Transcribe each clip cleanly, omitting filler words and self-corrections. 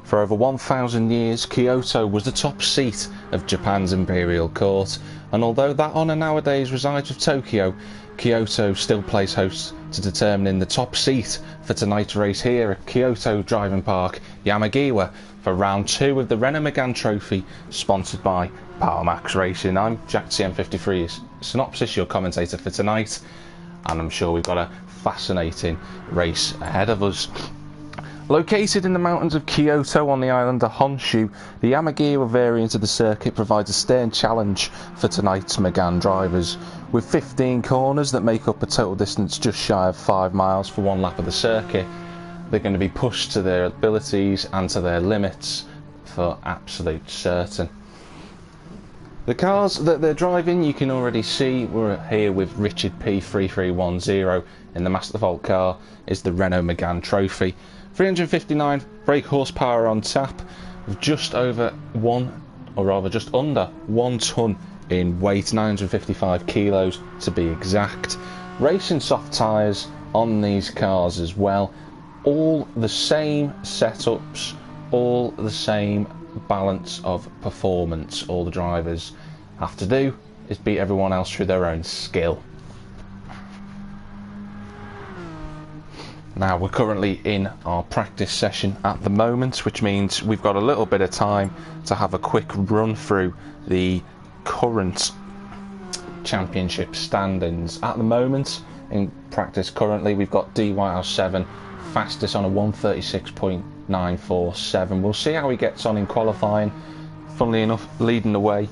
For over 1,000 years, Kyoto was the top seat of Japan's imperial court, and although that honour nowadays resides with Tokyo, Kyoto still plays host to determining the top seat for tonight's race here at Kyoto Driving Park, Yamagiwa, for round 2 of the Renault Megane Trophy, sponsored by PowerMax Racing. I'm Jack TM53, Synopsis, your commentator for tonight, and I'm sure we've got a fascinating race ahead of us. Located in the mountains of Kyoto on the island of Honshu, the Yamagiwa variant of the circuit provides a stern challenge for tonight's Megane drivers. With 15 corners that make up a total distance just shy of 5 miles for one lap of the circuit, they're going to be pushed to their abilities and to their limits for absolute certain. The cars that they're driving, you can already see, we're here with Richard P3310 in the Master Vault car, is the Renault Megane Trophy. 359 brake horsepower on tap, with just under 1 tonne in weight, 955 kilos to be exact. Racing soft tyres on these cars as well. All the same setups, all the same balance of performance. All the drivers have to do is beat everyone else through their own skill. Now we're currently in our practice session at the moment, which means we've got a little bit of time to have a quick run through the current championship standings. At the moment in practice currently, we've got DYL7 fastest on a 1:36.947. We'll see how he gets on in qualifying. Funnily enough, leading the way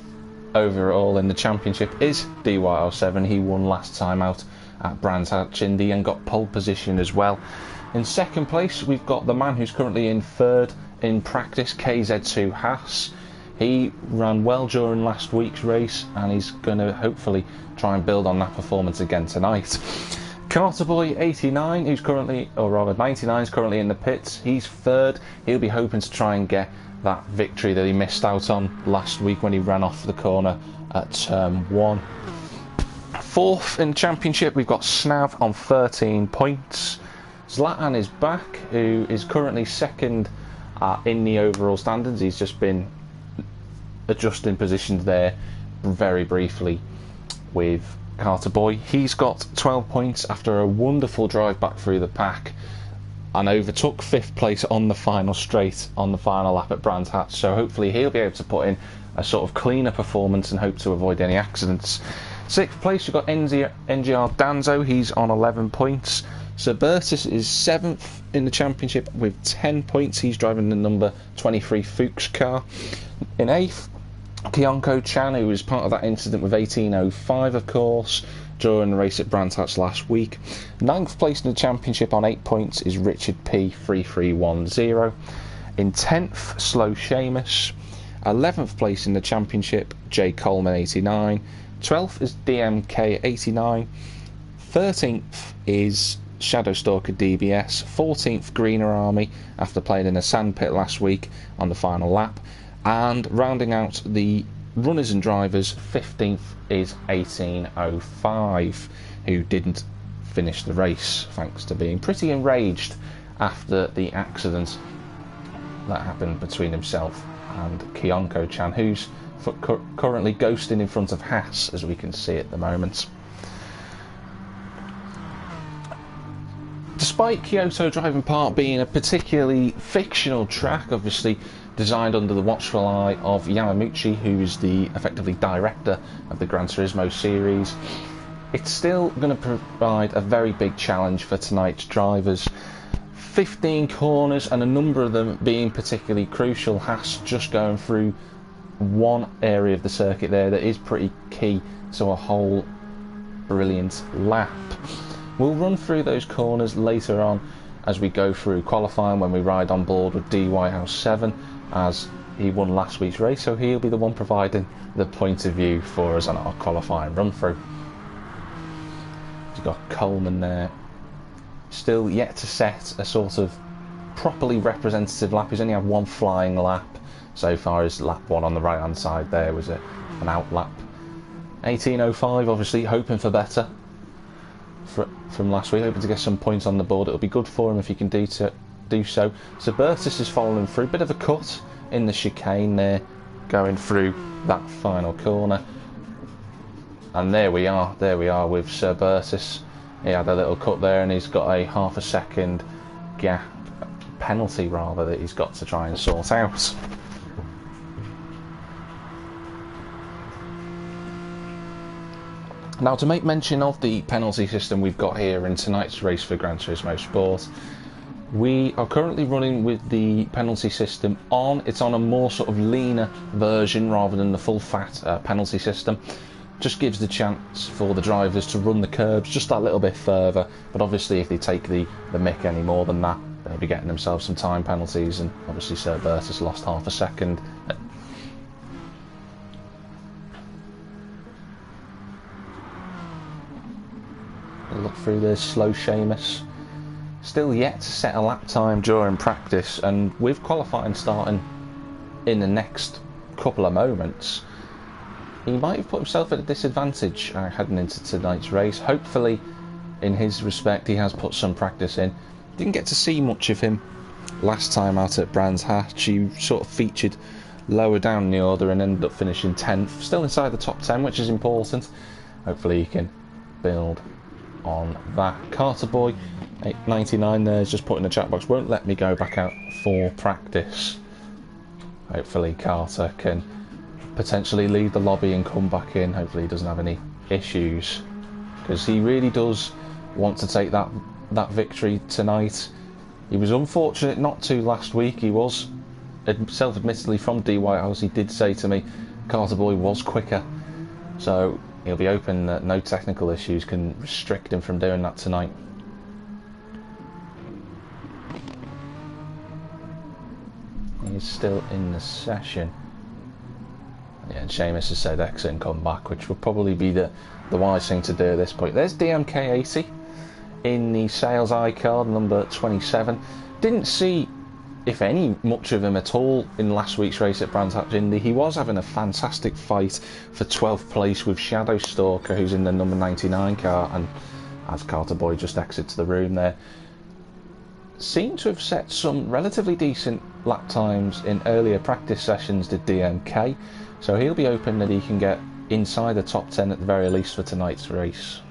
overall in the championship is DYL7. He won last time out at Brands Hatch Indy and got pole position as well. In second place, we've got the man who's currently in third in practice, KZ2 Haas. He ran well during last week's race, and he's going to hopefully try and build on that performance again tonight. Carterboy 89, who's currently, or rather 99, is currently in the pits. He's third. He'll be hoping to try and get that victory that he missed out on last week when he ran off the corner at turn 1. Fourth in the championship, we've got Snav on 13 points. Zlatan is back, who is currently second in the overall standings. He's just been adjusting positions there very briefly with Carterboy. He's got 12 points after a wonderful drive back through the pack and overtook 5th place on the final straight on the final lap at Brands Hatch, so hopefully he'll be able to put in a sort of cleaner performance and hope to avoid any accidents. 6th place, you've got NGR Danzo. He's on 11 points. Cerbertus is 7th in the championship with 10 points. He's driving the number 23 Fuchs car. In 8th, Kyonko Chan, who was part of that incident with 1805, of course, during the race at Brands Hatch last week. 9th place in the championship on 8 points is Richard P3310. In 10th, Slow Seamus. 11th place in the championship, J Coleman 89. 12th is DMK 89. 13th is Shadowstalker DBS. 14th, Greener Army, after playing in a sandpit last week on the final lap. And rounding out the runners and drivers, 15th is 1805, who didn't finish the race thanks to being pretty enraged after the accident that happened between himself and Kyonko Chan, who's currently ghosting in front of Haas, as we can see at the moment. Despite Kyoto Driving Park being a particularly fictional track, obviously designed under the watchful eye of Yamaguchi, who is the effectively director of the Gran Turismo series, it's still going to provide a very big challenge for tonight's drivers. 15 corners, and a number of them being particularly crucial. Haas just going through one area of the circuit there that is pretty key to a whole brilliant lap. We'll run through those corners later on as we go through qualifying, when we ride on board with DYL7, as he won last week's race, so he'll be the one providing the point of view for us on our qualifying run through. You've got Coleman there, still yet to set a sort of properly representative lap. He's only had one flying lap so far. His lap 1 on the right hand side there was an out lap. 1805, obviously hoping for better from last week, hoping to get some points on the board. It'll be good for him if he can do do so. So Bertus is following through, bit of a cut in the chicane there, going through that final corner. And there we are with Sir Bertus. He had a little cut there, and he's got a half a second gap, penalty rather, that he's got to try and sort out. Now, to make mention of the penalty system we've got here in tonight's race for Gran Turismo Sport, we are currently running with the penalty system on. It's on a more sort of leaner version rather than the full fat penalty system. Just gives the chance for the drivers to run the curbs just that little bit further, but obviously if they take the mick any more than that, they'll be getting themselves some time penalties, and obviously Sir Bertus lost half a second. Look through this, slow Seamus. Still yet to set a lap time during practice, and with qualifying starting in the next couple of moments, he might have put himself at a disadvantage heading into tonight's race. Hopefully, in his respect, he has put some practice in. Didn't get to see much of him last time out at Brands Hatch. He sort of featured lower down in the order and ended up finishing 10th. Still inside the top 10, which is important. Hopefully he can build on that. Carter Boy, 899 there, is just put in the chat box, won't let me go back out for practice. Hopefully Carter can potentially leave the lobby and come back in. Hopefully he doesn't have any issues, because he really does want to take that victory tonight. He was unfortunate not to last week. He was self-admittedly from D Whitehouse. He did say to me Carter Boy was quicker, so he'll be hoping that no technical issues can restrict him from doing that tonight. He's still in the session. Yeah, and Seamus has said exit and come back, which would probably be the wise thing to do at this point. There's DMK80 in the sales iCard, number 27. Didn't see, if any, much of him at all in last week's race at Brands Hatch Indy. He was having a fantastic fight for 12th place with Shadow Stalker, who's in the number 99 car, and as Carter Boy just exits the room there, seemed to have set some relatively decent lap times in earlier practice sessions to DMK. So he'll be hoping that he can get inside the top 10 at the very least for tonight's race.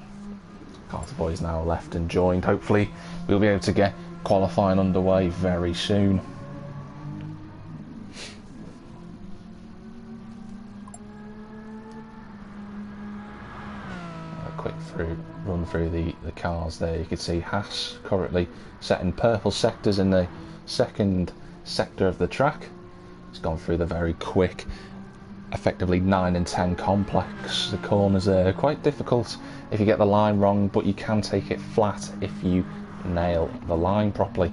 Carter Boy's now left and joined. Hopefully we'll be able to get qualifying underway very soon. A quick run through the cars there. You can see Haas currently setting purple sectors in the second sector of the track. He's gone through the very quick, effectively 9 and 10 complex. The corners are quite difficult if you get the line wrong, but you can take it flat if you nail the line properly.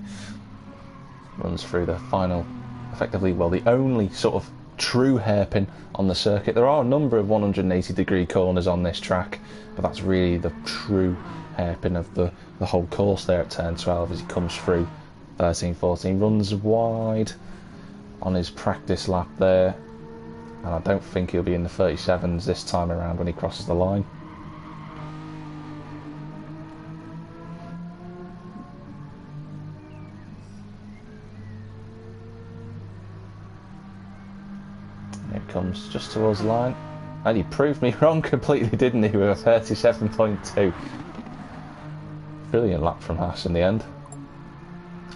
Runs through the final, effectively, well, the only sort of true hairpin on the circuit. There are a number of 180-degree corners on this track, but that's really the true hairpin of the whole course there at turn 12 as he comes through 13-14. Runs wide on his practice lap there, and I don't think he'll be in the 37s this time around when he crosses the line. Here he comes just towards the line, and he proved me wrong completely, didn't he, with a 37.2. Brilliant lap from Haas in the end,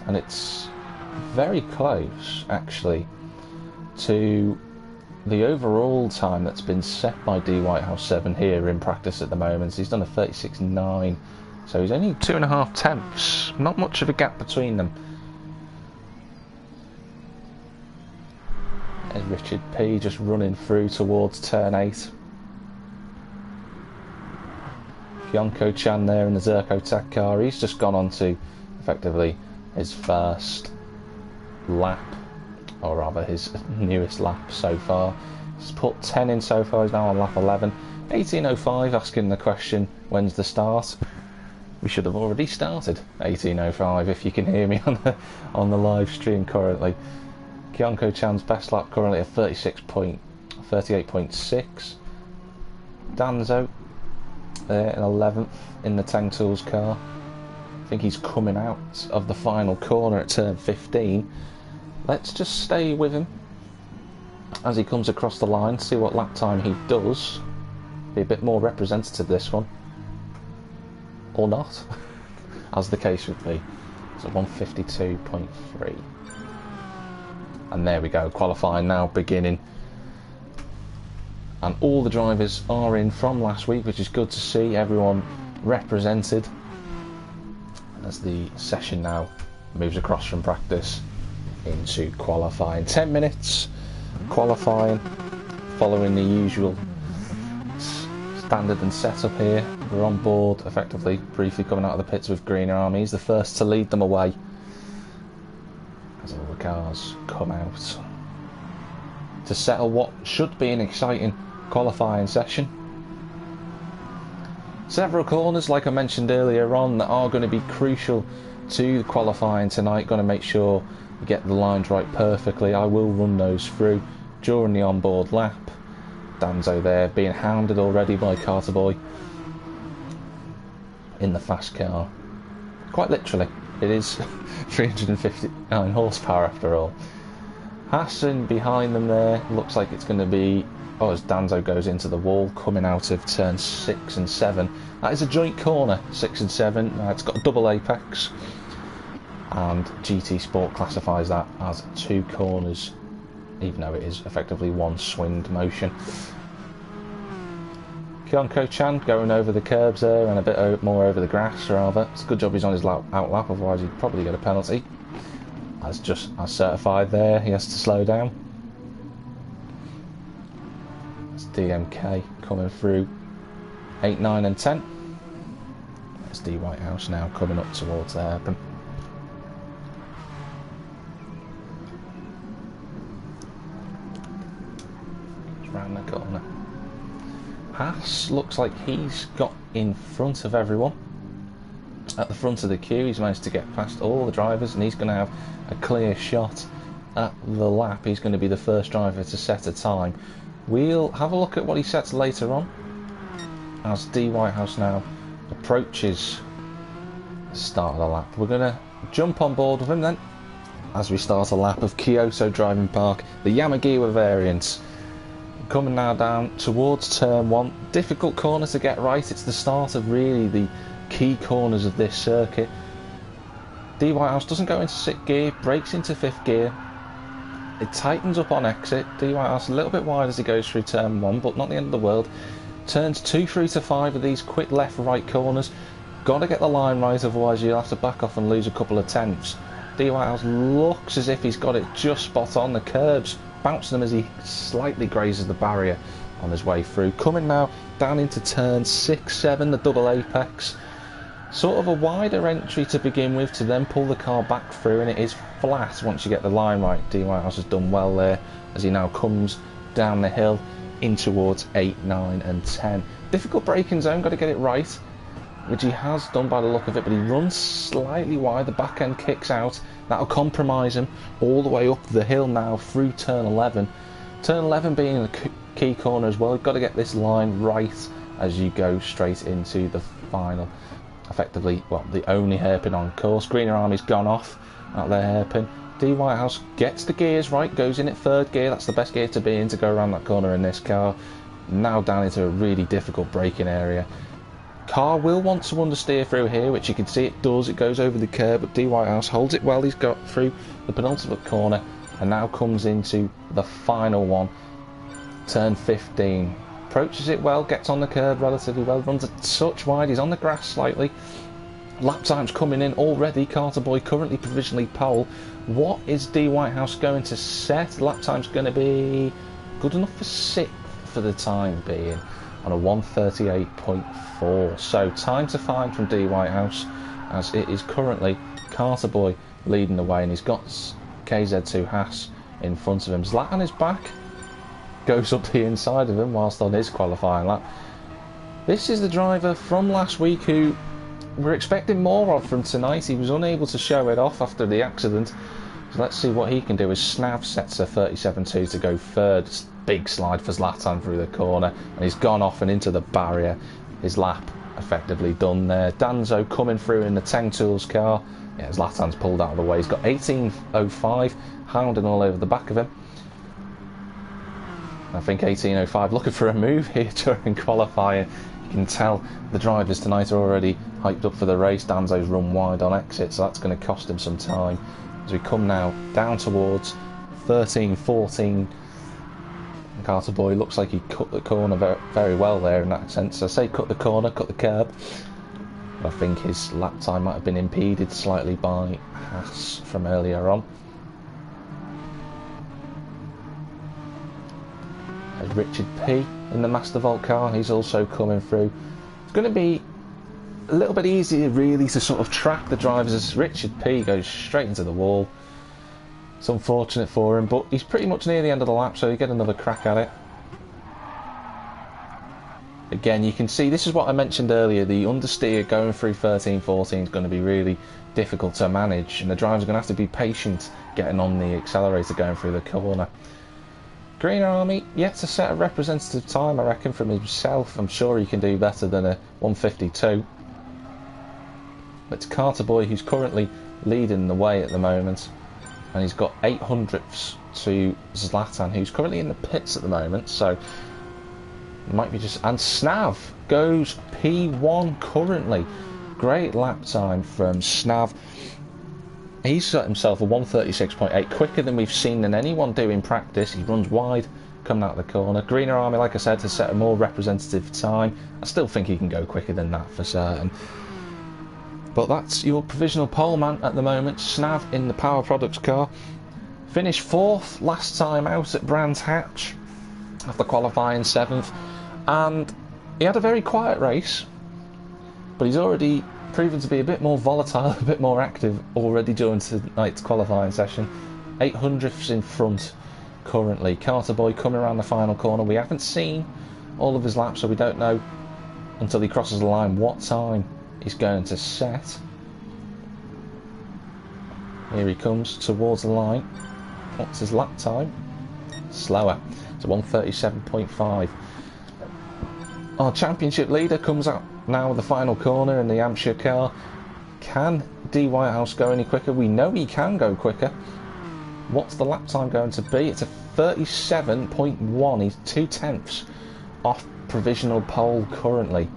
and it's very close actually to the overall time that's been set by D Whitehouse 7 here in practice at the moment. He's done a 36.9, so he's only 2.5 tenths, not much of a gap between them. There's Richard P just running through towards turn 8. Kyonko Chan there in the Zerko Tech car. He's just gone on to effectively his first lap, or rather his newest lap so far. He's put 10 in so far. He's now on lap 11. 18.05 asking the question, when's the start? We should have already started 18.05 if you can hear me on the live stream currently. Kyonko Chan's best lap currently at 38.6. Danzo there in 11th in the Tang Tools car. I think he's coming out of the final corner at turn 15. Let's just stay with him as he comes across the line, see what lap time he does. Be a bit more representative this one. Or not, as the case would be. So 152.3. And there we go, qualifying now beginning. And all the drivers are in from last week, which is good to see. Everyone represented as the session now moves across from practice into qualifying. 10 minutes qualifying, following the usual standard and setup here. We're on board effectively, briefly coming out of the pits with Green Army. He's the first to lead them away as all the cars come out to settle what should be an exciting qualifying session. Several corners, like I mentioned earlier on, that are going to be crucial to the qualifying tonight. Going to make sure you get the lines right perfectly. I will run those through during the onboard lap. Danzo there being hounded already by Carter Boy in the fast car. Quite literally, it is 359 horsepower after all. Hassan behind them there, looks like it's going to be, as Danzo goes into the wall, coming out of turn 6 and 7. That is a joint corner, 6 and 7. It's got a double apex, and GT Sport classifies that as 2 corners, even though it is effectively one swinged motion. Kyonko-chan going over the curbs there and a bit more over the grass rather. It's a good job he's on his out lap, otherwise he'd probably get a penalty. As certified there, he has to slow down. It's DMK coming through 8, 9 and 10. It's D Whitehouse now coming up towards the hairpin. It's round the corner. Haas looks like he's got in front of everyone. At the front of the queue, he's managed to get past all the drivers, and he's going to have a clear shot at the lap. He's going to be the first driver to set a time. We'll have a look at what he sets later on as D Whitehouse now approaches the start of the lap. We're going to jump on board with him then as we start a lap of Kyoto Driving Park, the Yamagiwa variant. Coming now down towards turn 1. Difficult corner to get right. It's the start of really the key corners of this circuit. D Whitehouse doesn't go into 6th gear, breaks into 5th gear. It tightens up on exit. D Whitehouse a little bit wide as he goes through turn 1, but not the end of the world. Turns 2, 3 to 5 of these quick left right corners. Got to get the line right, otherwise you'll have to back off and lose a couple of tenths. D Whitehouse looks as if he's got it just spot on. The curbs bounce them as he slightly grazes the barrier on his way through. Coming now down into turn 6, 7, the double apex. Sort of a wider entry to begin with, to then pull the car back through, and it is flat once you get the line right. D Whitehouse has done well there as he now comes down the hill in towards 8, 9 and 10. Difficult braking zone, got to get it right, which he has done by the look of it, but he runs slightly wide. The back end kicks out. That'll compromise him all the way up the hill now through turn 11. Turn 11 being the key corner as well. You've got to get this line right as you go straight into the final. Effectively, well, the only hairpin on course. Greener Army's gone off at their hairpin. D Whitehouse gets the gears right, goes in at 3rd gear. That's the best gear to be in to go around that corner in this car. Now down into a really difficult braking area. Car will want to understeer through here, which you can see it does. It goes over the curb, but D Whitehouse holds it well. He's got through the penultimate corner and now comes into the final one. Turn 15. Approaches it well, gets on the curb relatively well, runs a touch wide. He's on the grass slightly. Lap time's coming in already. Carter Boy currently provisionally pole. What is D Whitehouse going to set? Lap time's going to be good enough for 6th for the time being, on a 138.4. So time to find from D Whitehouse, as it is currently Carter Boy leading the way, and he's got KZ2 Haas in front of him. Zlatan is back, goes up the inside of him whilst on his qualifying lap. This is the driver from last week who we're expecting more of from tonight. He was unable to show it off after the accident, so let's see what he can do as Snav sets a 37.2 to go 3rd. Big slide for Zlatan through the corner, and he's gone off and into the barrier. His lap effectively done there. Danzo coming through in the Teng Tools car. Yeah, Zlatan's pulled out of the way. He's got 18.05 hounding all over the back of him. I think 18.05 looking for a move here during qualifying. You can tell the drivers tonight are already hyped up for the race. Danzo's run wide on exit, so that's going to cost him some time. As we come now down towards 13-14, Carter Boy looks like he cut the corner very, very well there in that sense. I say cut the corner, cut the curb. I think his lap time might have been impeded slightly by Haas from earlier on. There's Richard P in the Master Vault car, he's also coming through. It's going to be a little bit easier really to sort of track the drivers as Richard P goes straight into the wall. It's unfortunate for him, but he's pretty much near the end of the lap, so you get another crack at it. Again, you can see, this is what I mentioned earlier, the understeer going through 13-14 is going to be really difficult to manage, and the drivers are going to have to be patient getting on the accelerator going through the corner. Green Army, yet to set a representative time, I reckon, from himself. I'm sure he can do better than a 152. But it's Carter Boy who's currently leading the way at the moment. And he's got 8 hundredths to Zlatan, who's currently in the pits at the moment, so might be just... And Snav goes P1 currently. Great lap time from Snav. He's set himself a 136.8, quicker than we've seen than anyone do in practice. He runs wide, coming out of the corner. Greener Army, like I said, has set a more representative time. I still think he can go quicker than that for certain. But that's your provisional pole man at the moment. Snav in the Power Products car. Finished 4th last time out at Brands Hatch after qualifying 7th. And he had a very quiet race, but he's already proven to be a bit more volatile, a bit more active already during tonight's qualifying session. 8 hundredths in front currently. Carter Boy coming around the final corner. We haven't seen all of his laps, so we don't know until he crosses the line what time he's going to set. Here he comes towards the line. What's his lap time? Slower. It's a 137.5. Our championship leader comes out now with the final corner in the Hampshire car. Can D. Whitehouse go any quicker? We know he can go quicker. What's the lap time going to be? It's a 37.1. He's 2 tenths off provisional pole currently.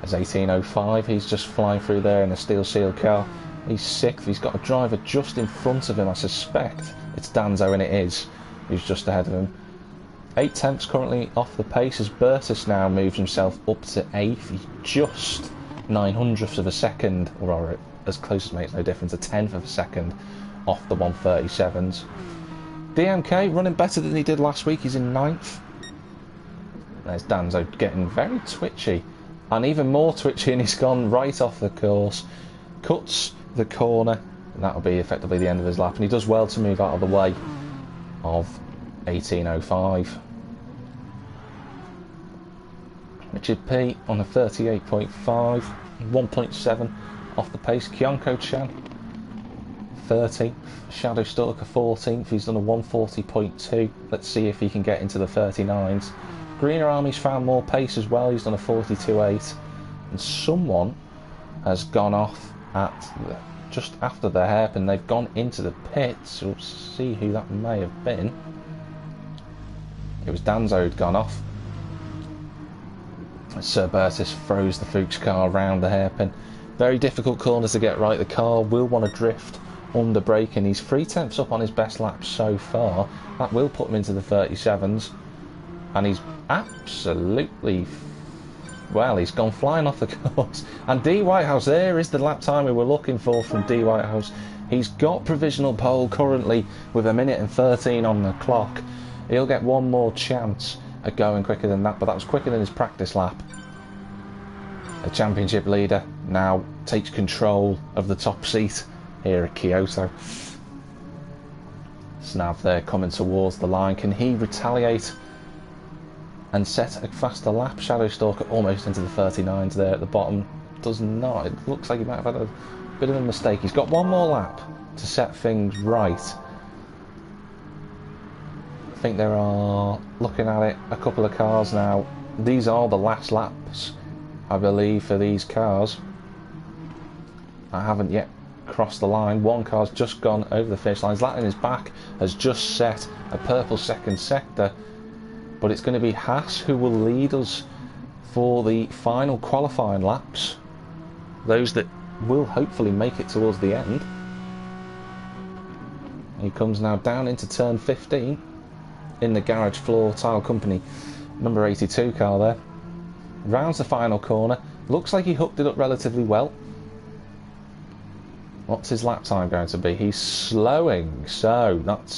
There's 18.05. He's just flying through there in a steel seal car. He's 6th. He's got a driver just in front of him. I suspect it's Danzo, and it is, who's just ahead of him. 8 tenths currently off the pace as Bertus now moves himself up to 8th. He's just 9 hundredths of a second, or as close as makes no difference, a 10th of a second off the 137s. DMK running better than he did last week. He's in 9th. There's Danzo getting very twitchy, and even more twitchy, and he's gone right off the course. Cuts the corner, and that'll be effectively the end of his lap, and he does well to move out of the way of 18.05. Richard P on a 38.5, 1.7 off the pace. Kyonko Chan 13th, Shadow Stalker 14th, he's done a 140.2. Let's see if he can get into the 39s. Greener Army's found more pace as well, he's done a 42.8. And someone has gone off at just after the hairpin. They've gone into the pits. We'll see who that may have been. It was Danzo who'd gone off. Sir Bertus throws the Fuchs car around the hairpin. Very difficult corner to get right. The car will want to drift under braking. He's 3 tenths up on his best lap so far. That will put him into the 37s. And he's absolutely... well, he's gone flying off the course. And D. Whitehouse, there is the lap time we were looking for from D. Whitehouse. He's got provisional pole currently with 1 minute and 13 on the clock. He'll get one more chance at going quicker than that, but that was quicker than his practice lap. The championship leader now takes control of the top seat here at Kyoto. Snav there coming towards the line. Can he retaliate and set a faster lap? Shadow Stalker almost into the 39s there at the bottom. Does not. It looks like he might have had a bit of a mistake. He's got one more lap to set things right. think there are, looking at it, a couple of cars now. These are the last laps, I believe, for these cars. I haven't yet crossed the line. One car's just gone over the finish line. Zlatan is back, has just set a purple second sector, but it's going to be Haas who will lead us for the final qualifying laps, those that will hopefully make it towards the end. He comes now down into turn 15 in the Garage Floor Tile Company number 82 car there. Rounds the final corner. Looks like he hooked it up relatively well. What's his lap time going to be? He's slowing, so that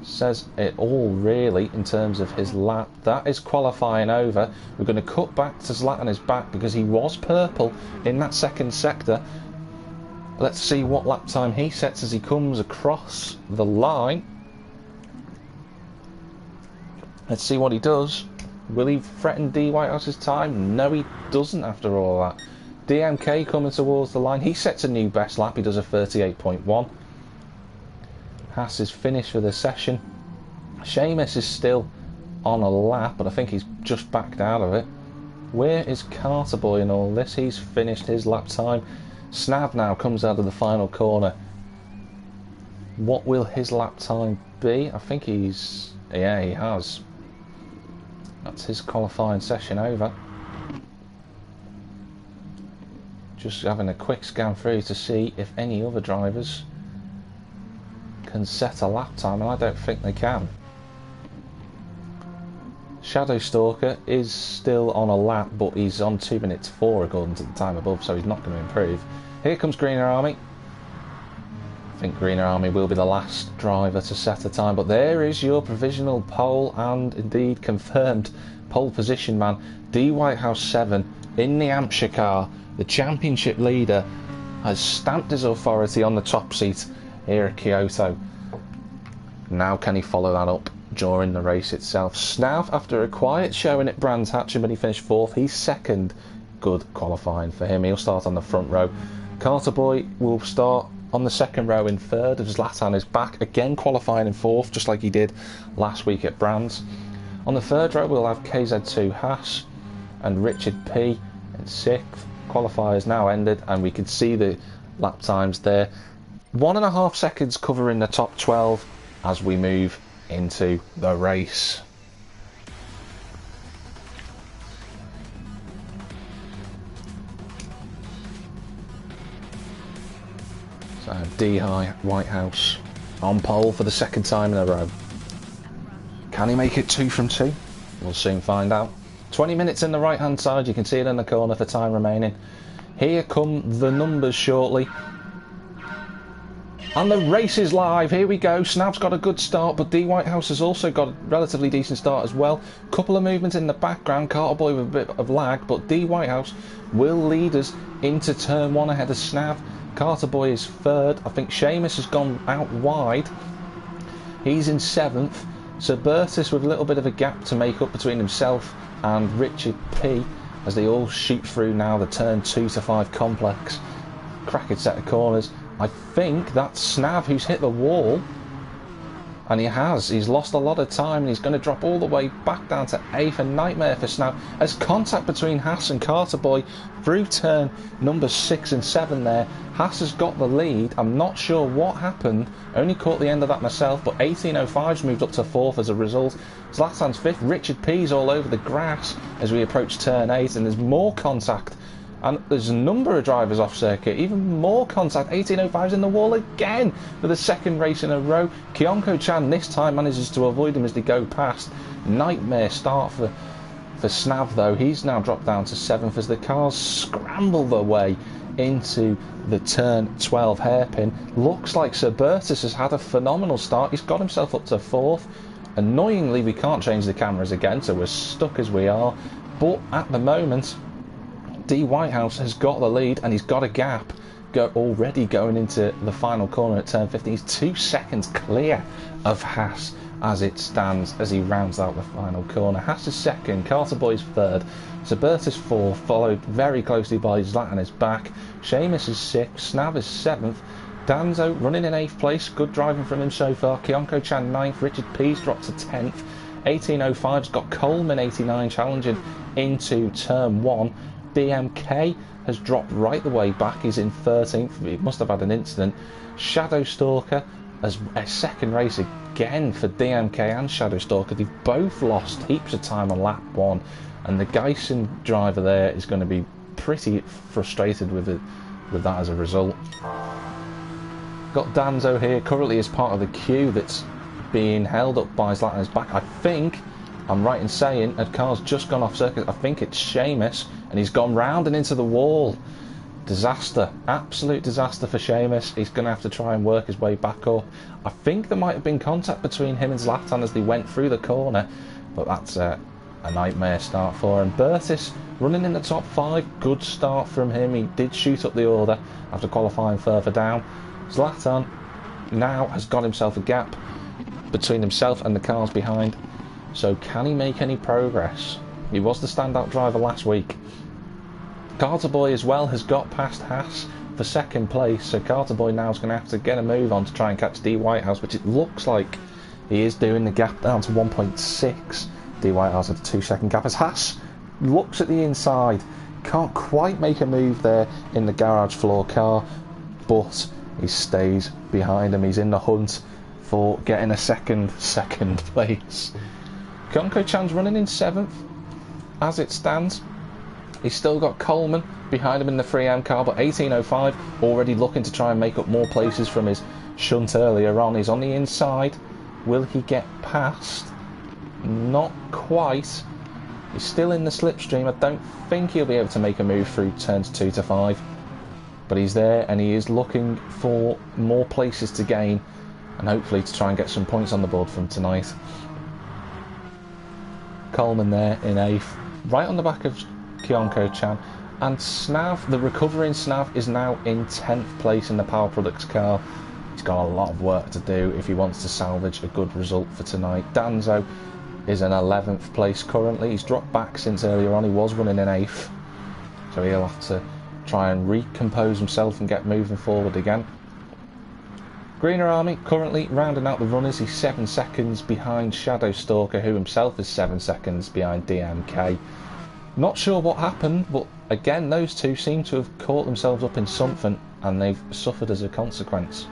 says it all really in terms of his lap. That is qualifying over. We're going to cut back to Zlatan is back because he was purple in that second sector. Let's see what lap time he sets as he comes across the line. Let's see what he does. Will he threaten D Whitehouse's time? No, he doesn't after all that. DMK coming towards the line. He sets a new best lap. He does a 38.1. Haas is finished for the session. Seamus is still on a lap, but I think he's just backed out of it. Where is Carterboy in all this? He's finished his lap time. Snav now comes out of the final corner. What will his lap time be? I think he's... yeah, he has. That's his qualifying session over. Just having a quick scan through to see if any other drivers can set a lap time, and I don't think they can. Shadow Stalker is still on a lap, but he's on 2 minutes 4 according to the time above, so he's not going to improve. Here comes Greener Army. I think Greener Army will be the last driver to set a time, but there is your provisional pole and indeed confirmed pole position man. D Whitehouse 7 in the Hampshire car. The championship leader has stamped his authority on the top seat here at Kyoto. Now can he follow that up during the race itself? Snav, after a quiet showing at Brands Hatch when he finished 4th, he's second. Good qualifying for him. He'll start on the front row. Carterboy will start on the second row in 3rd as Zlatan is back, again qualifying in 4th, just like he did last week at Brands. On the 3rd row we'll have KZ2 Haas and Richard P in 6th. Qualifiers now ended, and we can see the lap times there. 1.5 seconds covering the top 12 as we move into the race. So D Whitehouse on pole for the second time in a row. Can he make it 2 from 2? We'll soon find out. 20 minutes in the right hand side, you can see it in the corner for time remaining. Here come the numbers shortly. And the race is live, here we go. Snav's got a good start, but D Whitehouse has also got a relatively decent start as well. Couple of movements in the background, Carterboy with a bit of lag, but D Whitehouse will lead us into turn 1 ahead of Snav. Carterboy is 3rd. I think Seamus has gone out wide. He's in 7th. Sir Bertus with a little bit of a gap to make up between himself and Richard P as they all shoot through now the turn 2 to 5 complex. Cracking set of corners. I think that's Snav who's hit the wall, and he's lost a lot of time, and he's going to drop all the way back down to 8th. A nightmare for Snav as contact between Haas and Carterboy through turn number 6 and 7 there. Haas has got the lead. I'm not sure what happened, only caught the end of that myself, but 18.05's moved up to 4th as a result. Zlatan's 5th, Richard P's all over the grass as we approach turn 8, and there's more contact. And there's a number of drivers off circuit, even more contact. 18.05's in the wall again for the second race in a row. Kyonko-chan this time manages to avoid him as they go past. Nightmare start for Snav though. He's now dropped down to 7th as the cars scramble their way into the turn 12 hairpin. Looks like Sir Bertus has had a phenomenal start. He's got himself up to 4th. Annoyingly, we can't change the cameras again, so we're stuck as we are. But at the moment, D Whitehouse has got the lead, and he's got a gap already going into the final corner at turn 15. He's 2 seconds clear of Haas as it stands as he rounds out the final corner. Haas is 2nd, Carterboy's 3rd, Sir Bertus 4th, followed very closely by Zlatan is back. Seamus is 6th, Snav is 7th, Danzo running in 8th place, good driving from him so far. Kyonko-chan 9th, Richard P's dropped to 10th. 1805's got Coleman 89 challenging into turn 1. DMK has dropped right the way back, he's in 13th, he must have had an incident. Shadow Stalker as a second race again for DMK and Shadow Stalker. They've both lost heaps of time on lap 1, and the Geisen driver there is going to be pretty frustrated with that as a result. Got Danzo here currently as part of the queue that's being held up by Zlatan's back. I think I'm right in saying a car's just gone off circuit. I think it's Seamus, and he's gone round and into the wall. Disaster, absolute disaster for Seamus. He's going to have to try and work his way back up. I think there might have been contact between him and Zlatan as they went through the corner, but that's a nightmare start for him. Bertis running in the top 5, good start from him. He did shoot up the order after qualifying further down. Zlatan now has got himself a gap between himself and the cars behind, so can he make any progress? He was the standout driver last week. Carter Boy as well has got past Haas for second place, so Carter Boy now is going to have to get a move on to try and catch D Whitehouse, which it looks like he is doing. The gap down to 1.6. D Whitehouse had a 2-second gap as Haas looks at the inside, can't quite make a move there in the garage floor car, but he stays behind him. He's in the hunt for getting a second place. Kyonko-chan's running in 7th as it stands. He's still got Coleman behind him in the 3M car, but 1805 already looking to try and make up more places from his shunt earlier on. He's on the inside. Will he get past? Not quite. He's still in the slipstream. I don't think he'll be able to make a move through turns 2 to 5. But he's there, and he is looking for more places to gain, and hopefully to try and get some points on the board from tonight. Coleman there in 8th, right on the back of Kyonko-chan, and Snav, the recovering Snav, is now in 10th place in the Power Products car. He's got a lot of work to do if he wants to salvage a good result for tonight. Danzo is in 11th place currently. He's dropped back since earlier on. He was running in 8th, so he'll have to try and recompose himself and get moving forward again. Greener Army currently rounding out the runners. He's 7 seconds behind Shadow Stalker, who himself is 7 seconds behind DMK. Not sure what happened, but again those two seem to have caught themselves up in something, and they've suffered as a consequence.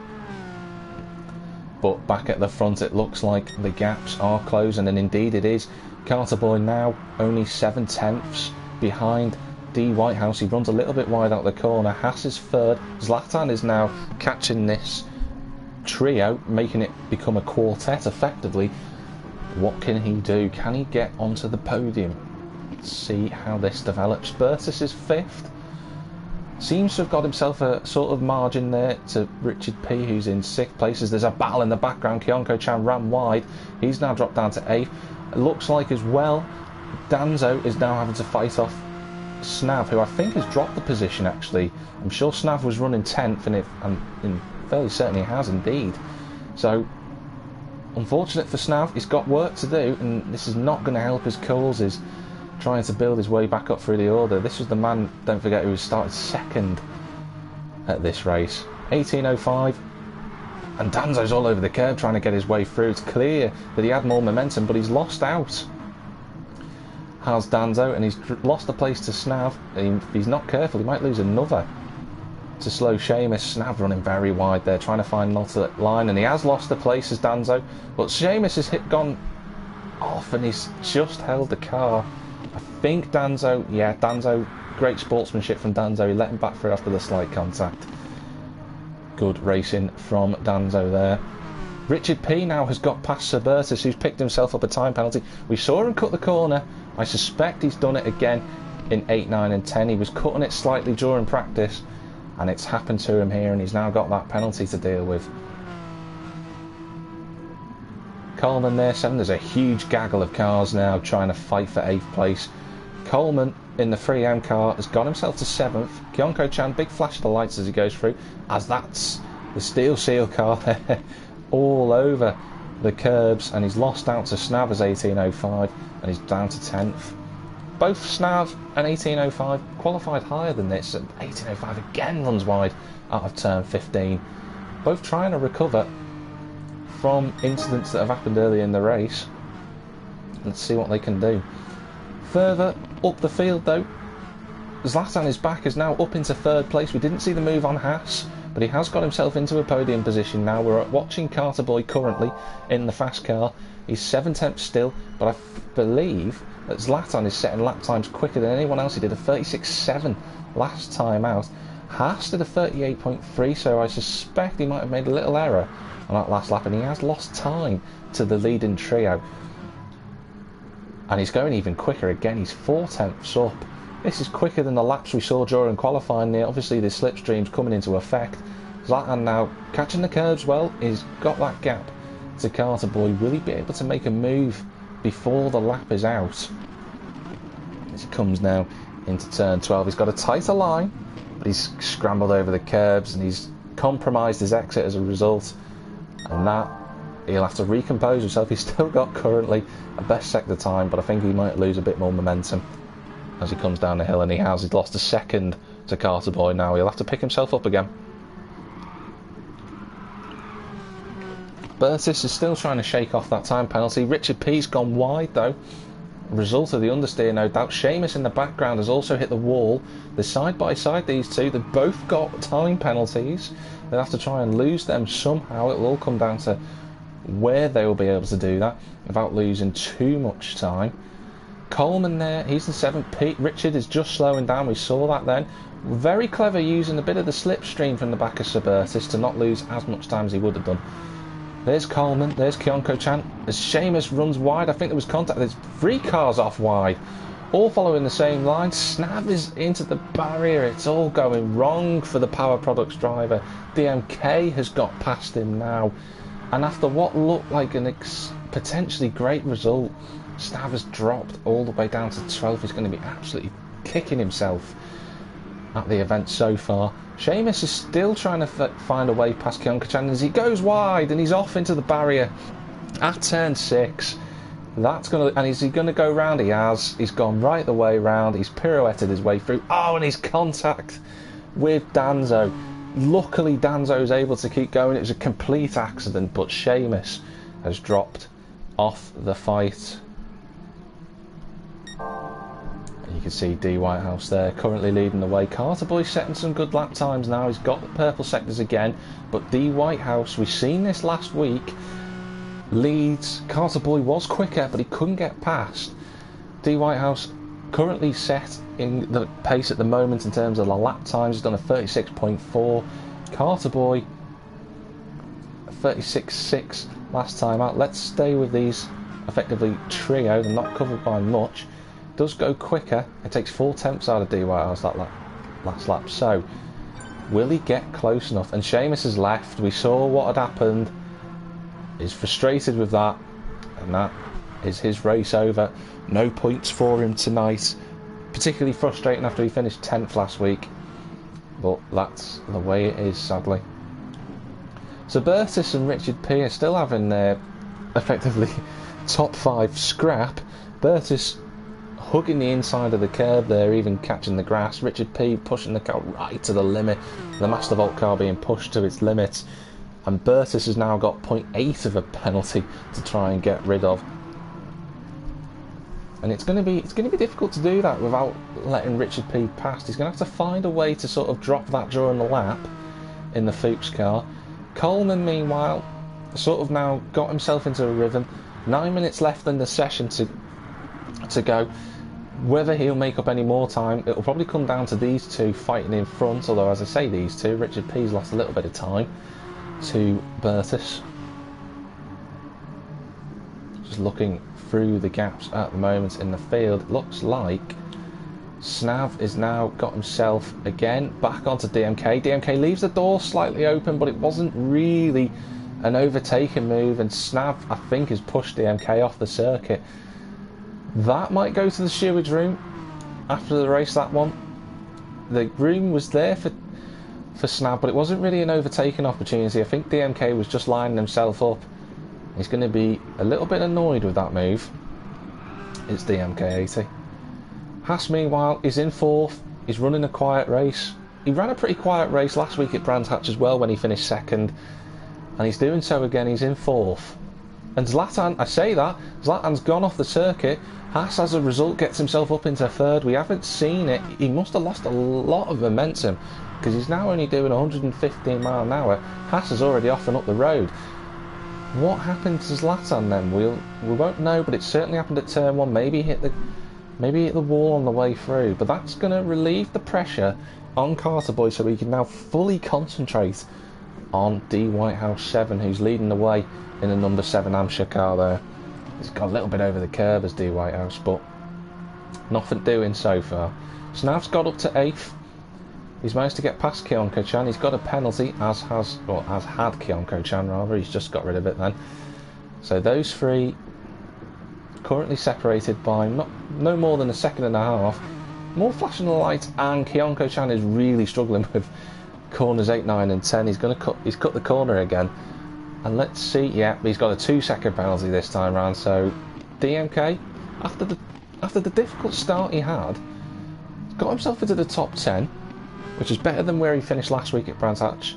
But back at the front it looks like the gaps are closing, and indeed it is. Carter Boy now only 7/10 behind D Whitehouse. He runs a little bit wide out the corner. Haas is 3rd. Zlatan is now catching this trio, making it become a quartet effectively. What can he do? Can he get onto the podium? Let's see how this develops. Bertis is 5th. Seems to have got himself a sort of margin there to Richard P, who's in 6th place. As there's a battle in the background, Kyonko-chan ran wide. He's now dropped down to 8th. It looks like as well Danzo is now having to fight off Snav, who I think has dropped the position actually. I'm sure Snav was running 10th, and I'm fairly certain he has indeed. So unfortunate for Snav, he's got work to do, and this is not going to help his causes trying to build his way back up through the order. This was the man, don't forget, who started 2nd at this race. 1805, and Danzo's all over the curb trying to get his way through. It's clear that he had more momentum, but he's lost out. Has Danzo, and he's lost the place to Snav. If he's not careful, he might lose another to slow Seamus. Snav running very wide there, trying to find an alternate line, and he has lost the place as Danzo, but Seamus has gone off, and he's just held the car. I think Danzo, yeah, Danzo, great sportsmanship from Danzo. He let him back through after the slight contact. Good racing from Danzo there. Richard P now has got past Subertus, who's picked himself up a time penalty. We saw him cut the corner. I suspect he's done it again in 8, 9 and 10. He was cutting it slightly during practice, and it's happened to him here, and he's now got that penalty to deal with. Coleman there, 7. There's a huge gaggle of cars now trying to fight for 8th place. Coleman in the 3M car has got himself to 7th. Kyonko-chan, big flash of the lights as he goes through, as that's the Steel Seal car all over the curbs, and he's lost out to Snav as 1805, and he's down to 10th. Both Snav and 1805 qualified higher than this, and 1805 again runs wide out of turn 15. both trying to recover from incidents that have happened earlier in the race. Let's see what they can do. Further up the field though, Zlatan is back, is now up into third place. We didn't see the move on Haas, but he has got himself into a podium position now. We're watching Carter Boy currently in the fast car. He's 7/10 still, but I believe that Zlatan is setting lap times quicker than anyone else. He did a 36.7 last time out. Haas did a 38.3, so I suspect he might have made a little error on that last lap, and he has lost time to the leading trio. And he's going even quicker again. He's 4/10 up. This is quicker than the laps we saw during qualifying. Obviously the slipstream's coming into effect. Zlatan now catching the curves well. He's got that gap to Carter Boy. Will he be able to make a move before the lap is out? As he comes now into turn 12, he's got a tighter line, but he's scrambled over the curbs and he's compromised his exit as a result. And that, he'll have to recompose himself. He's still got currently a best sector time, but I think he might lose a bit more momentum as he comes down the hill, and he's lost a second to Carter Boy now. He'll have to pick himself up again. Bertis is still trying to shake off that time penalty. Richard P's gone wide though, result of the understeer no doubt. Seamus in the background has also hit the wall. They're side by side, these two. They've both got time penalties. They'll have to try and lose them somehow. It will all come down to where they will be able to do that without losing too much time. Coleman there, he's in 7th. Pete Richard is just slowing down. We saw that then. Very clever using a bit of the slipstream from the back of Subertis to not lose as much time as he would have done. There's Coleman, there's Kyonko-chan. As Seamus runs wide, I think there was contact. There's 3 cars off wide, all following the same line. Snav is into the barrier. It's all going wrong for the Power Products driver. DMK has got past him now. And after what looked like an potentially great result, Snav has dropped all the way down to 12th. He's going to be absolutely kicking himself at the event so far. Seamus is still trying to find a way past Kyonko-chan as he goes wide and he's off into the barrier at turn 6. That's going to, and is he going to go round? He has. He's gone right the way round. He's pirouetted his way through. Oh, and his contact with Danzo. Luckily, Danzo is able to keep going. It was a complete accident, but Seamus has dropped off the fight. You can see D Whitehouse there currently leading the way. Carter Boy setting some good lap times now. He's got the purple sectors again, but D Whitehouse, we've seen this last week, leads. Carter Boy was quicker, but he couldn't get past. D Whitehouse currently set in the pace at the moment in terms of the lap times. He's done a 36.4. Carter Boy 36.6 last time out. Let's stay with these effectively trio. They're not covered by much. Does go quicker. It takes 4/10 out of D Whitehouse that last lap. So will he get close enough? And Seamus has left. We saw what had happened. He's frustrated with that, and that is his race over. No points for him tonight. Particularly frustrating after he finished 10th last week, but that's the way it is, sadly. So Bertis and Richard P are still having their effectively top 5 scrap. Bertis hugging the inside of the curb there, even catching the grass. Richard P pushing the car right to the limit. The Master Vault car being pushed to its limits. And Bertis has now got 0.8 of a penalty to try and get rid of. And it's going to be difficult to do that without letting Richard P past. He's going to have to find a way to sort of drop that during the lap in the Fuchs car. Coleman, meanwhile, sort of now got himself into a rhythm. 9 minutes left in the session to go. Whether he'll make up any more time, it'll probably come down to these two fighting in front. Although, as I say, these two, Richard P's lost a little bit of time to Bertis. Just looking through the gaps at the moment in the field, looks like Snav is now got himself again back onto DMK. DMK leaves the door slightly open, but it wasn't really an overtaking move, and Snav, I think, has pushed DMK off the circuit. That might go to the sewage room after the race, that one. The room was there for Snav, but it wasn't really an overtaking opportunity. I think DMK was just lining himself up. He's going to be a little bit annoyed with that move. It's DMK80. Haas, meanwhile, is in 4th. He's running a quiet race. He ran a pretty quiet race last week at Brands Hatch as well when he finished 2nd. and he's doing so again. He's in 4th. And Zlatan, I say that, Zlatan's gone off the circuit. Haas, as a result, gets himself up into 3rd. We haven't seen it. He must have lost a lot of momentum, because he's now only doing 115 mile an hour. Haas is already off and up the road. What happened to Zlatan then? We won't know, but it certainly happened at turn 1. Maybe he hit the wall on the way through. But that's going to relieve the pressure on Carter Boy, so he can now fully concentrate on D Whitehouse 7, who's leading the way in the number 7 Hampshire car there. He's got a little bit over the curve as D Whitehouse, but nothing doing so far. Snav's got up to 8th. He's managed to get past Kyonko-chan. He's got a penalty, as had Kyonko-chan rather. He's just got rid of it then. So those 3 currently separated by no more than a second and a half. More flashing the lights, and Kyonko-chan is really struggling with corners 8, 9 and 10. He's cut the corner again. And let's see, yeah, he's got a 2-second penalty this time round. So DMK, after the difficult start he had, got himself into the top 10, which is better than where he finished last week at Brands Hatch.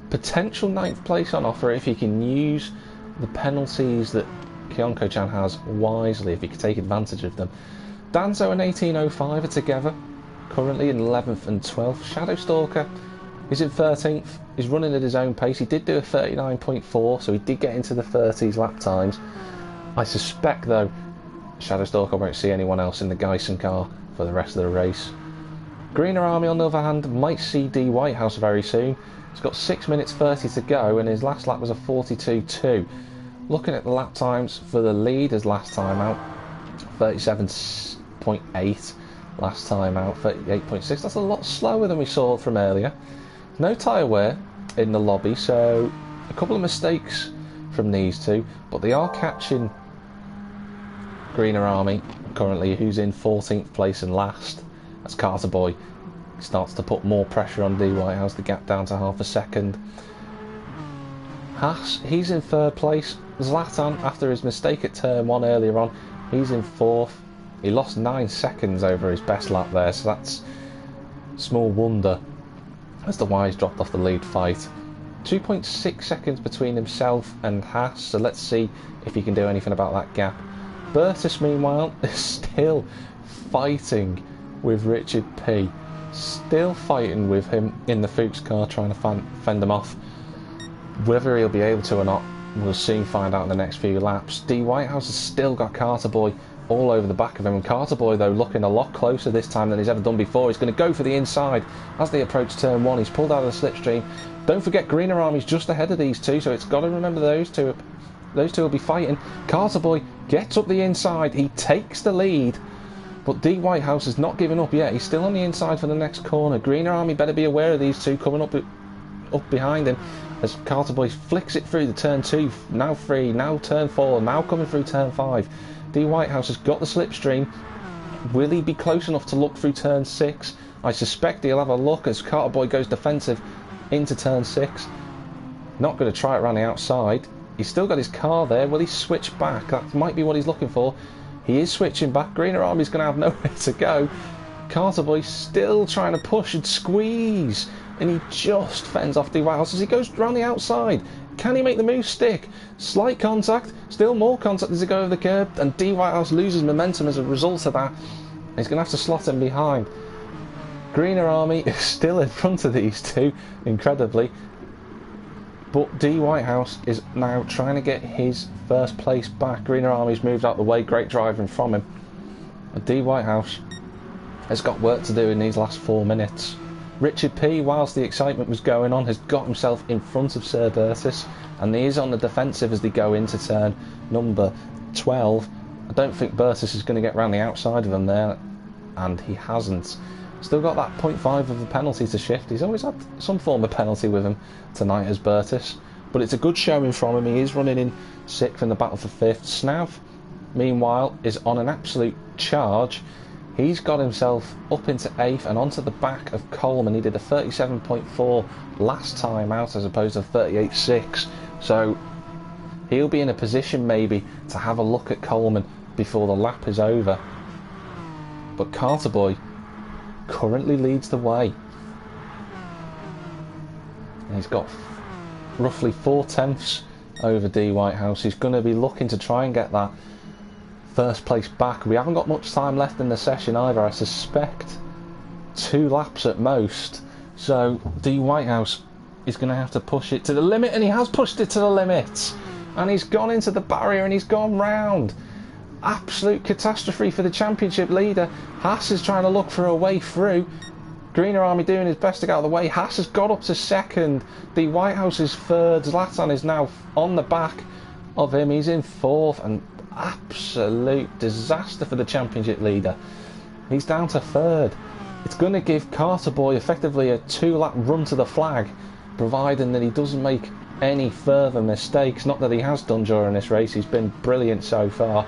Potential 9th place on offer if he can use the penalties that Kyonko-chan has wisely, if he can take advantage of them. Danzo and 1805 are together, currently in 11th and 12th. Shadow Stalker is in 13th. He's running at his own pace. He did do a 39.4, so he did get into the 30s lap times. I suspect, though, Shadow Stalker won't see anyone else in the Geisen car for the rest of the race. Greener Army, on the other hand, might see D Whitehouse very soon. He's got 6 minutes 30 to go, and his last lap was a 42.2. Looking at the lap times for the lead as last time out, 37.8 last time out, 38.6. That's a lot slower than we saw from earlier. No tyre wear in the lobby, so a couple of mistakes from these two, but they are catching Greener Army currently, who's in 14th place and last. That's Carter Boy. He starts to put more pressure on D Whitehouse, the gap down to half a second. Haas, he's in 3rd place. Zlatan, after his mistake at turn 1 earlier on, he's in 4th. He lost 9 seconds over his best lap there, so that's small wonder as to why he's dropped off the lead fight. 2.6 seconds between himself and Haas, so let's see if he can do anything about that gap. Bertus, meanwhile, is still fighting with Richard P. Still fighting with him in the Fuchs car, trying to fend him off. Whether he'll be able to or not, we'll soon find out in the next few laps. D Whitehouse has still got Carter Boy all over the back of him, and Carter Boy, though, looking a lot closer this time than he's ever done before. He's going to go for the inside as they approach turn 1. He's pulled out of the slipstream. Don't forget, Greener Army's just ahead of these two, so it's got to remember those two will be fighting. Carter Boy gets up the inside. He takes the lead, but D Whitehouse has not given up yet. He's still on the inside for the next corner. Greener Army better be aware of these two coming up behind him, as Carter Boy flicks it through the turn 2, now 3, now turn 4, now coming through turn 5. D Whitehouse has got the slipstream. Will he be close enough to look through turn 6? I suspect he'll have a look as Carter Boy goes defensive into turn 6. Not going to try it around the outside. He's still got his car there. Will he switch back? That might be what he's looking for. He is switching back. Greener Army's going to have nowhere to go. Carter Boy still trying to push and squeeze, and he just fends off D Whitehouse as he goes round the outside. Can he make the move stick? Slight contact, still more contact as he goes over the curb, and D Whitehouse loses momentum as a result of that. He's going to have to slot him behind. Greener Army is still in front of these two, incredibly, but D Whitehouse is now trying to get his first place back. Greener Army's moved out the way, great driving from him. And D Whitehouse has got work to do in these last 4 minutes. Richard P, whilst the excitement was going on, has got himself in front of Sir Bertus, and he is on the defensive as they go into turn number 12. I don't think Bertus is going to get round the outside of him there, and he hasn't. Still got that 0.5 of a penalty to shift. He's always had some form of penalty with him tonight as Bertus, but it's a good showing from him. He is running in 6th in the battle for 5th. Snav, meanwhile, is on an absolute charge. He's got himself up into 8th and onto the back of Coleman. He did a 37.4 last time out as opposed to 38.6. So he'll be in a position maybe to have a look at Coleman before the lap is over. But Carter Boy currently leads the way. And he's got roughly 4/10 over D Whitehouse. He's going to be looking to try and get that first place back. We haven't got much time left in the session either. I suspect 2 laps at most. So D Whitehouse is going to have to push it to the limit, and he has pushed it to the limit. And he's gone into the barrier and he's gone round. Absolute catastrophe for the championship leader. Haas is trying to look for a way through. Greener Army doing his best to get out of the way. Haas has got up to second. The Whitehouse is third. Zlatan is now on the back of him. He's in fourth, and absolute disaster for the championship leader. He's down to third. It's going to give Carter Boy effectively a 2-lap run to the flag, providing that he doesn't make any further mistakes. Not that he has done during this race. He's been brilliant so far.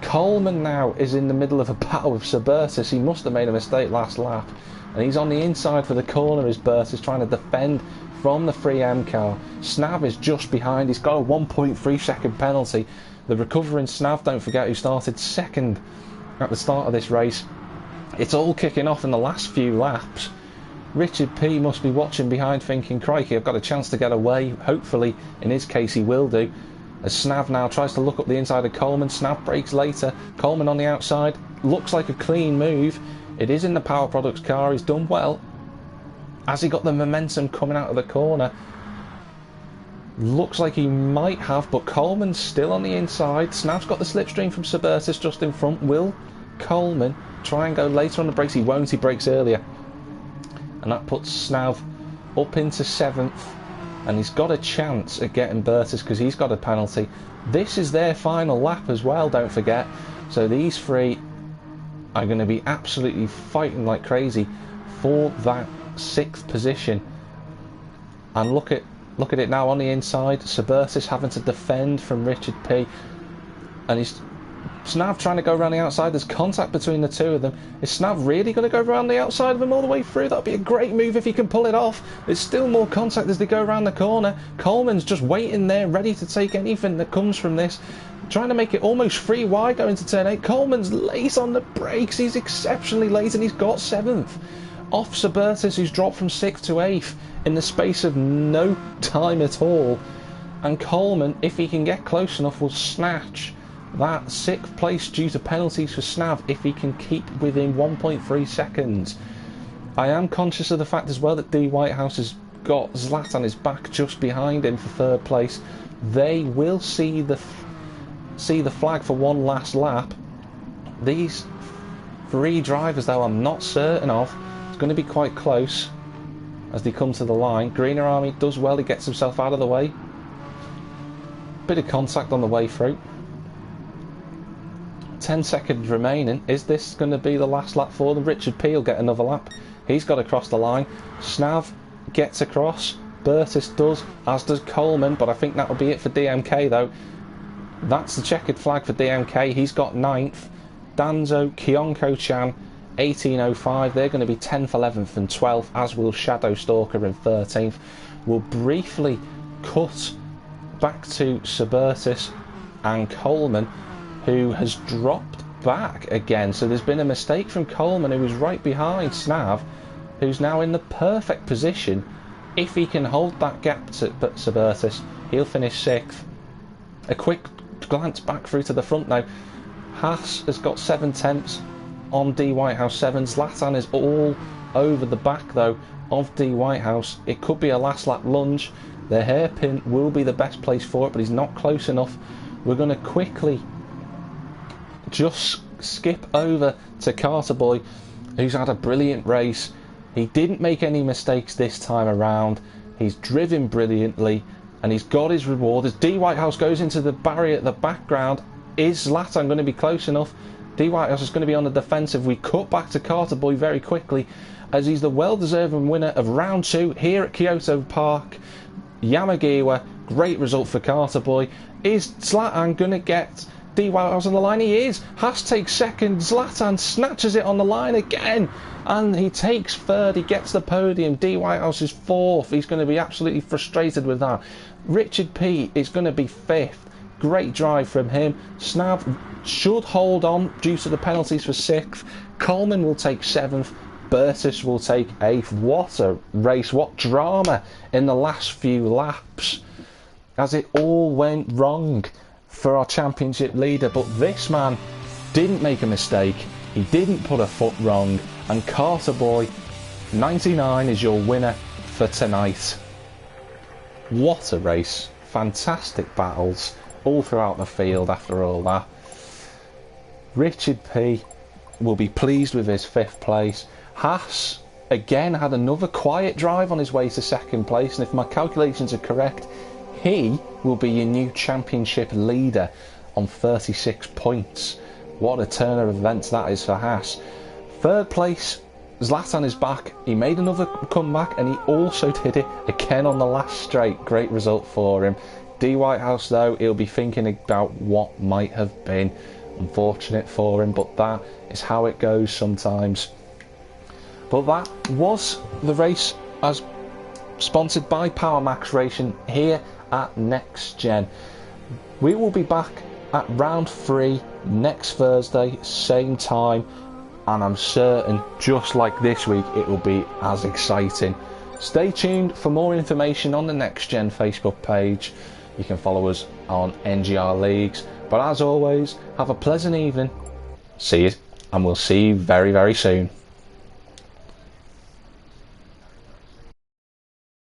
Coleman now is in the middle of a battle with Sir Bertus. He must have made a mistake last lap, and he's on the inside for the corner as Bertus trying to defend from the 3M car. Snav is just behind. He's got a 1.3 second penalty. The recovering Snav, don't forget, who started second at the start of this race. It's all kicking off in the last few laps. Richard P must be watching behind thinking, crikey, I've got a chance to get away. Hopefully, in his case, he will do. As Snav now tries to look up the inside of Coleman. Snav brakes later. Coleman on the outside. Looks like a clean move. It is in the Power Products car. He's done well. Has he got the momentum coming out of the corner? Looks like he might have, but Coleman's still on the inside. Snav's got the slipstream from Sir Bertus just in front. Will Coleman try and go later on the brakes? He won't. He brakes earlier. And that puts Snav up into 7th. And he's got a chance at getting Bertus because he's got a penalty. This is their final lap as well, don't forget. So these 3 are going to be absolutely fighting like crazy for that 6th position. And look at it now on the inside. Sir Bertus having to defend from Richard P. And he's Snav trying to go around the outside. There's contact between the 2 of them. Is Snav really going to go around the outside of him all the way through? That'd be a great move if he can pull it off. There's still more contact as they go around the corner. Coleman's just waiting there, ready to take anything that comes from this. Trying to make it almost 3 wide going to turn 8. Coleman's late on the brakes. He's exceptionally late, and he's got 7th. Off Sir Bertus, who's dropped from 6th to 8th in the space of no time at all. And Coleman, if he can get close enough, will snatch that 6th place due to penalties for Snav if he can keep within 1.3 seconds. I am conscious of the fact as well that D Whitehouse has got Zlatan his back just behind him for 3rd place. They will see the flag for one last lap. These 3 drivers, though, I'm not certain of. It's going to be quite close as they come to the line. Greener Army does well. He gets himself out of the way. Bit of contact on the way through. 10 seconds remaining. Is this going to be the last lap for them? Richard P will get another lap. He's got across the line. Snav gets across. Bertus does, as does Coleman, but I think that'll be it for DMK though. That's the checkered flag for DMK. He's got 9th. Danzo, Kyonko-chan, 1805. They're going to be 10th, 11th and 12th, as will Shadow Stalker in 13th. We'll briefly cut back to Sir Bertus and Coleman, who has dropped back again. So there's been a mistake from Coleman, who was right behind Snav, who's now in the perfect position. If he can hold that gap to Sir Bertus, he'll finish 6th. A quick glance back through to the front now. Haas has got 7/10 on D Whitehouse 7. Zlatan is all over the back though of D Whitehouse. It could be a last lap lunge. The hairpin will be the best place for it, but he's not close enough. We're going to quickly just skip over to Carter Boy, who's had a brilliant race. He didn't make any mistakes this time around. He's driven brilliantly and he's got his reward. As D Whitehouse goes into the barrier at the background, is Zlatan going to be close enough? D Whitehouse is going to be on the defensive. We cut back to Carter Boy very quickly, as he's the well-deserving winner of round 2 here at Kyoto Park. Yamagiwa, great result for Carter Boy. Is Zlatan going to get D Whitehouse on the line? He is. Haas takes 2nd. Zlatan snatches it on the line again, and he takes 3rd. He gets the podium. D Whitehouse is 4th. He's going to be absolutely frustrated with that. Richard P is going to be 5th. Great drive from him. Snav should hold on due to the penalties for 6th. Coleman will take 7th. Bertus will take 8th. What a race, what drama in the last few laps, as it all went wrong for our championship leader. But this man didn't make a mistake, he didn't put a foot wrong, and Carter Boy 99 is your winner for tonight. What a race, fantastic battles all throughout the field after all that. Richard P will be pleased with his 5th place. Haas again had another quiet drive on his way to 2nd place, and if my calculations are correct, he will be your new championship leader on 36 points. What a turn of events that is for Haas. 3rd place, Zlatan is back. He made another comeback, and he also did it again on the last straight. Great result for him. D Whitehouse, though, he'll be thinking about what might have been. Unfortunate for him, but that is how it goes sometimes. But that was the race as sponsored by Power Max Racing here at NXTGEN. We will be back at round 3 next Thursday, same time, and I'm certain, just like this week, it will be as exciting. Stay tuned for more information on the NXTGEN Facebook page. You can follow us on NGR Leagues. But as always, have a pleasant evening. See you, and we'll see you very, very soon.